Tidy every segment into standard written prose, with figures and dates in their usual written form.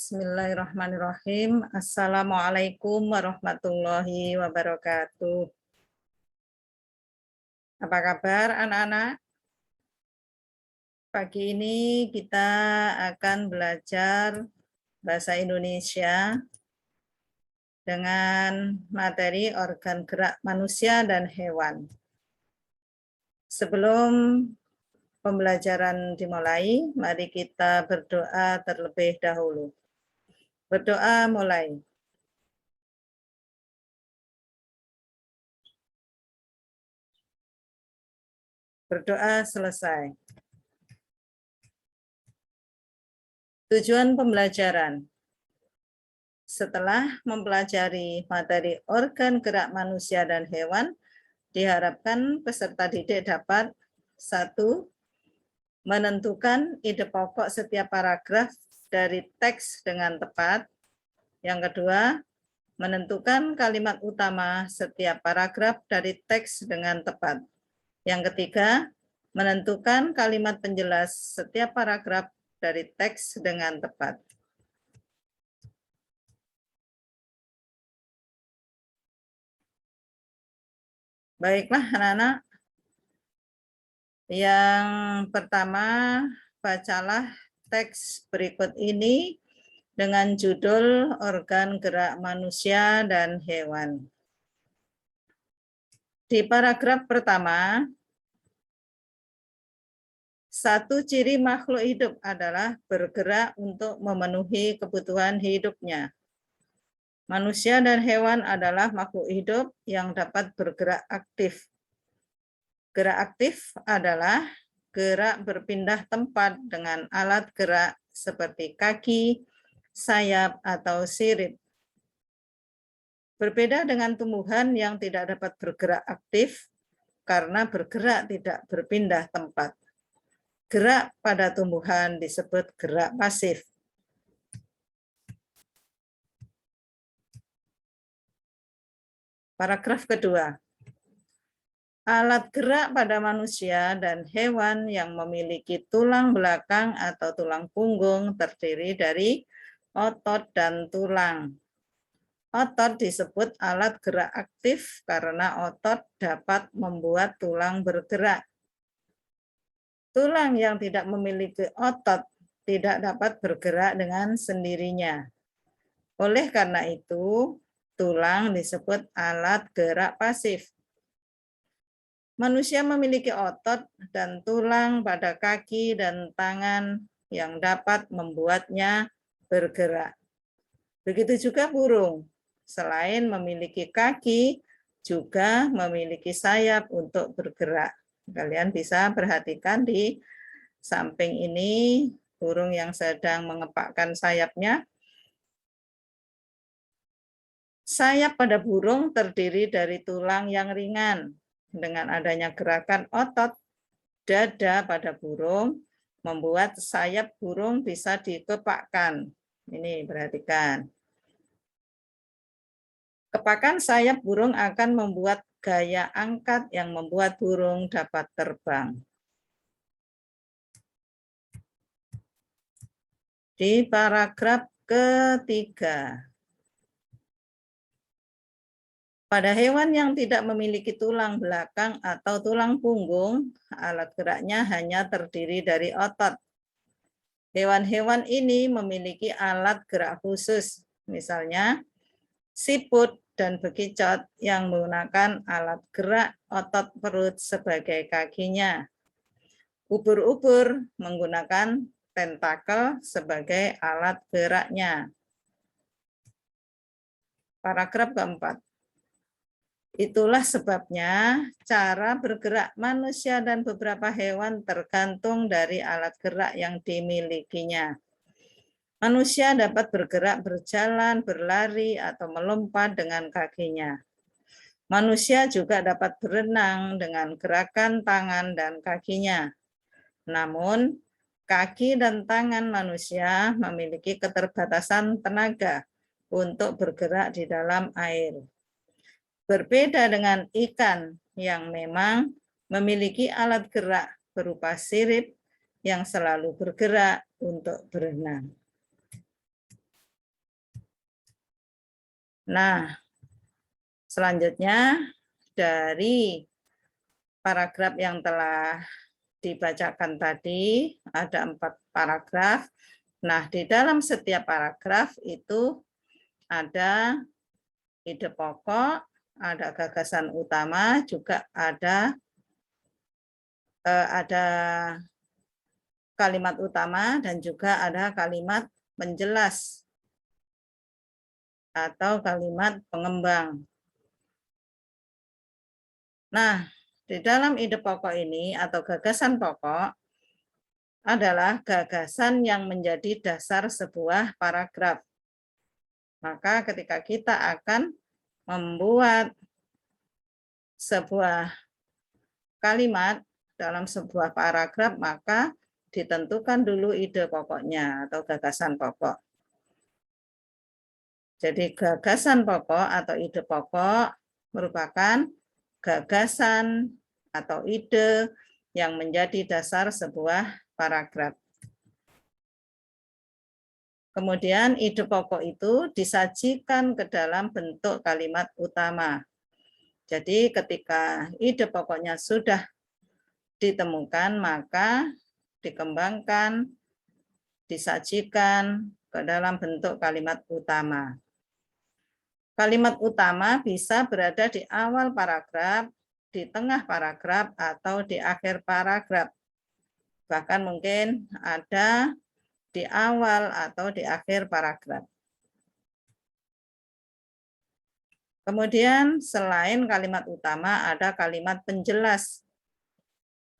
Bismillahirrahmanirrahim. Assalamualaikum warahmatullahi wabarakatuh. Apa kabar anak-anak? Pagi ini kita akan belajar bahasa Indonesia dengan materi organ gerak manusia dan hewan. Sebelum pembelajaran dimulai, mari kita berdoa terlebih dahulu. Berdoa mulai. Berdoa selesai. Tujuan pembelajaran. Setelah mempelajari materi organ gerak manusia dan hewan, diharapkan peserta didik dapat 1. Menentukan ide pokok setiap paragraf dari teks dengan tepat. Yang kedua, menentukan kalimat utama setiap paragraf dari teks dengan tepat. Yang ketiga, menentukan kalimat penjelas setiap paragraf dari teks dengan tepat. Baiklah anak-anak, yang pertama bacalah teks berikut ini dengan judul organ gerak manusia dan hewan. Di paragraf pertama, satu ciri makhluk hidup adalah bergerak untuk memenuhi kebutuhan hidupnya. Manusia dan hewan adalah makhluk hidup yang dapat bergerak aktif. Gerak aktif adalah gerak berpindah tempat dengan alat gerak seperti kaki, sayap, atau sirip. Berbeda dengan tumbuhan yang tidak dapat bergerak aktif karena bergerak tidak berpindah tempat. Gerak pada tumbuhan disebut gerak pasif. Paragraf kedua. Alat gerak pada manusia dan hewan yang memiliki tulang belakang atau tulang punggung terdiri dari otot dan tulang. Otot disebut alat gerak aktif karena otot dapat membuat tulang bergerak. Tulang yang tidak memiliki otot tidak dapat bergerak dengan sendirinya. Oleh karena itu, tulang disebut alat gerak pasif. Manusia memiliki otot dan tulang pada kaki dan tangan yang dapat membuatnya bergerak. Begitu juga burung, selain memiliki kaki, juga memiliki sayap untuk bergerak. Kalian bisa perhatikan di samping ini, burung yang sedang mengepakkan sayapnya. Sayap pada burung terdiri dari tulang yang ringan. Dengan adanya gerakan otot dada pada burung, membuat sayap burung bisa dikepakkan. Ini perhatikan. Kepakan sayap burung akan membuat gaya angkat yang membuat burung dapat terbang. Di paragraf ketiga. Pada hewan yang tidak memiliki tulang belakang atau tulang punggung, alat geraknya hanya terdiri dari otot. Hewan-hewan ini memiliki alat gerak khusus, misalnya siput dan bekicot yang menggunakan alat gerak otot perut sebagai kakinya. Ubur-ubur menggunakan tentakel sebagai alat geraknya. Paragraf keempat. Itulah sebabnya cara bergerak manusia dan beberapa hewan tergantung dari alat gerak yang dimilikinya. Manusia dapat bergerak berjalan, berlari, atau melompat dengan kakinya. Manusia juga dapat berenang dengan gerakan tangan dan kakinya. Namun, kaki dan tangan manusia memiliki keterbatasan tenaga untuk bergerak di dalam air. Berbeda dengan ikan yang memang memiliki alat gerak berupa sirip yang selalu bergerak untuk berenang. Nah, selanjutnya dari paragraf yang telah dibacakan tadi, ada 4 paragraf. Nah, di dalam setiap paragraf itu ada ide pokok, ada gagasan utama, juga ada kalimat utama dan juga ada kalimat penjelas atau kalimat pengembang. Nah, di dalam ide pokok ini atau gagasan pokok adalah gagasan yang menjadi dasar sebuah paragraf. Maka ketika kita akan membuat sebuah kalimat dalam sebuah paragraf, maka ditentukan dulu ide pokoknya atau gagasan pokok. Jadi gagasan pokok atau ide pokok merupakan gagasan atau ide yang menjadi dasar sebuah paragraf. Kemudian ide pokok itu disajikan ke dalam bentuk kalimat utama. Jadi ketika ide pokoknya sudah ditemukan, maka dikembangkan, disajikan ke dalam bentuk kalimat utama. Kalimat utama bisa berada di awal paragraf, di tengah paragraf, atau di akhir paragraf. Bahkan mungkin ada di awal atau di akhir paragraf. Kemudian selain kalimat utama ada kalimat penjelas.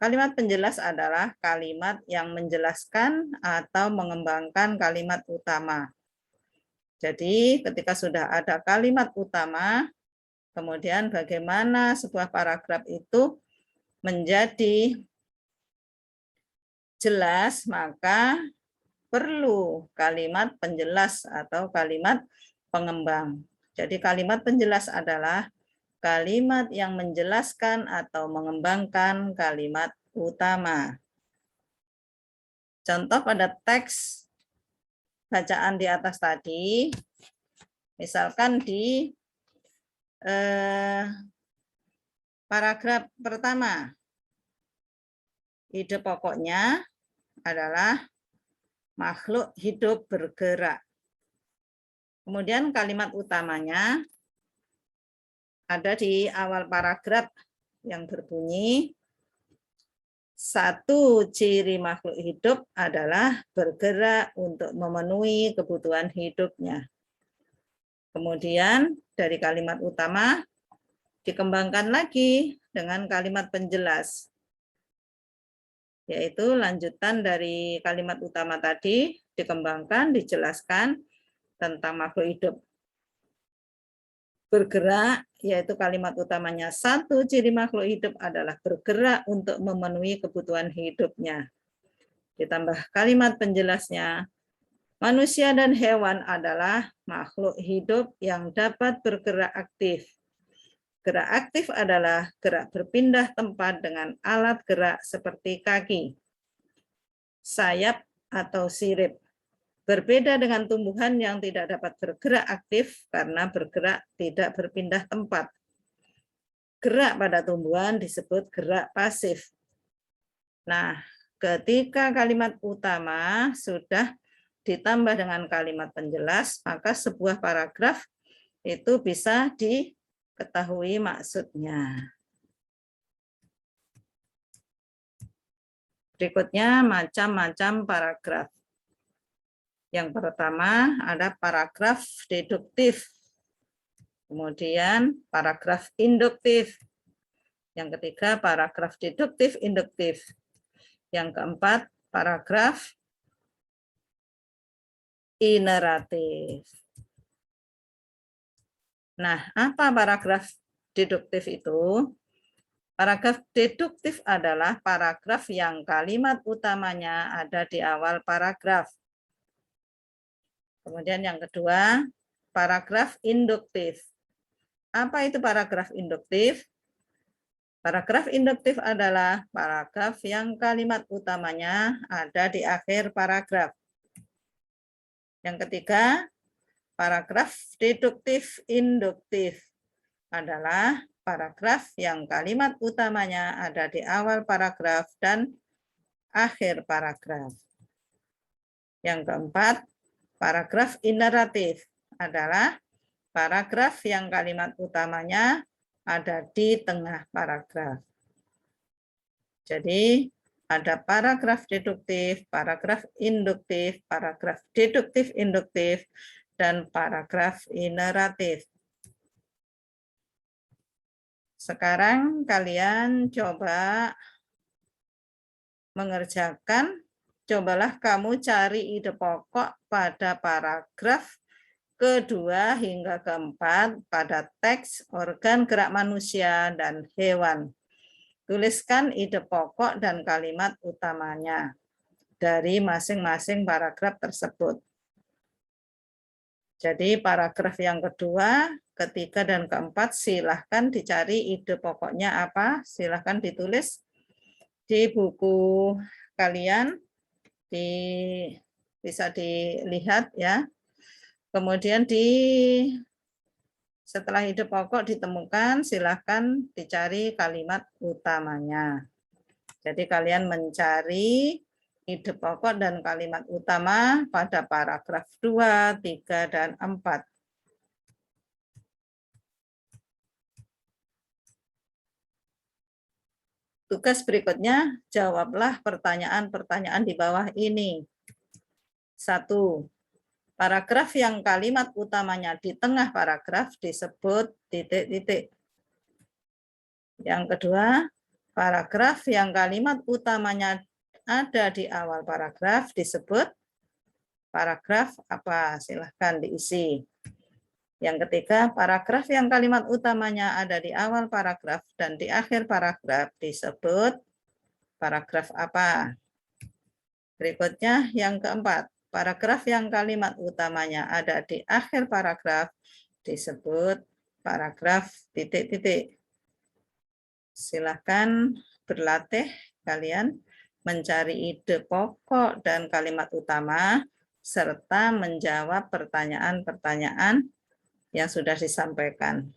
Kalimat penjelas adalah kalimat yang menjelaskan atau mengembangkan kalimat utama. Jadi ketika sudah ada kalimat utama, kemudian bagaimana sebuah paragraf itu menjadi jelas, maka perlu kalimat penjelas atau kalimat pengembang. Jadi kalimat penjelas adalah kalimat yang menjelaskan atau mengembangkan kalimat utama. Contoh pada teks bacaan di atas tadi, misalkan di paragraf pertama, ide pokoknya adalah makhluk hidup bergerak. Kemudian kalimat utamanya ada di awal paragraf yang berbunyi, satu ciri makhluk hidup adalah bergerak untuk memenuhi kebutuhan hidupnya. Kemudian dari kalimat utama dikembangkan lagi dengan kalimat penjelas, yaitu lanjutan dari kalimat utama tadi dikembangkan, dijelaskan tentang makhluk hidup bergerak, yaitu kalimat utamanya satu ciri makhluk hidup adalah bergerak untuk memenuhi kebutuhan hidupnya. Ditambah kalimat penjelasnya, manusia dan hewan adalah makhluk hidup yang dapat bergerak aktif. Gerak aktif adalah gerak berpindah tempat dengan alat gerak seperti kaki, sayap, atau sirip. Berbeda dengan tumbuhan yang tidak dapat bergerak aktif karena bergerak tidak berpindah tempat. Gerak pada tumbuhan disebut gerak pasif. Nah, ketika kalimat utama sudah ditambah dengan kalimat penjelas, maka sebuah paragraf itu bisa diketahui maksudnya. Berikutnya macam-macam paragraf. Yang pertama ada paragraf deduktif, kemudian paragraf induktif, yang ketiga paragraf deduktif induktif, yang keempat paragraf ineratif. Nah, apa paragraf deduktif itu? Paragraf deduktif adalah paragraf yang kalimat utamanya ada di awal paragraf. Kemudian yang kedua, paragraf induktif. Apa itu paragraf induktif? Paragraf induktif adalah paragraf yang kalimat utamanya ada di akhir paragraf. Yang ketiga, paragraf deduktif induktif adalah paragraf yang kalimat utamanya ada di awal paragraf dan akhir paragraf. Yang keempat, paragraf ineratif adalah paragraf yang kalimat utamanya ada di tengah paragraf. Jadi, ada paragraf deduktif, paragraf induktif, paragraf deduktif induktif, dan paragraf ineratif. Sekarang kalian coba mengerjakan, cobalah kamu cari ide pokok pada paragraf kedua hingga keempat pada teks organ gerak manusia dan hewan. Tuliskan ide pokok dan kalimat utamanya dari masing-masing paragraf tersebut. Jadi paragraf yang kedua, ketiga, dan keempat silahkan dicari ide pokoknya apa. Silahkan ditulis di buku kalian, bisa dilihat ya. Kemudian setelah ide pokok ditemukan, silahkan dicari kalimat utamanya. Jadi kalian mencari ide pokok dan kalimat utama pada paragraf 2, 3, dan 4. Tugas berikutnya, jawablah pertanyaan-pertanyaan di bawah ini. 1. Paragraf yang kalimat utamanya di tengah paragraf disebut titik-titik. Yang kedua, paragraf yang kalimat utamanya ada di awal paragraf disebut paragraf apa? Silahkan diisi. Yang ketiga, paragraf yang kalimat utamanya ada di awal paragraf dan di akhir paragraf disebut paragraf apa? Berikutnya yang keempat, paragraf yang kalimat utamanya ada di akhir paragraf disebut paragraf titik-titik. Silahkan berlatih kalian mencari ide pokok dan kalimat utama serta menjawab pertanyaan-pertanyaan yang sudah disampaikan.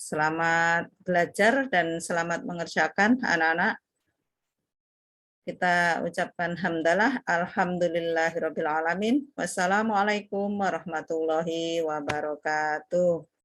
Selamat belajar dan selamat mengerjakan anak-anak. Kita ucapkan hamdalah, alhamdulillahirabbil alamin. Wassalamualaikum warahmatullahi wabarakatuh.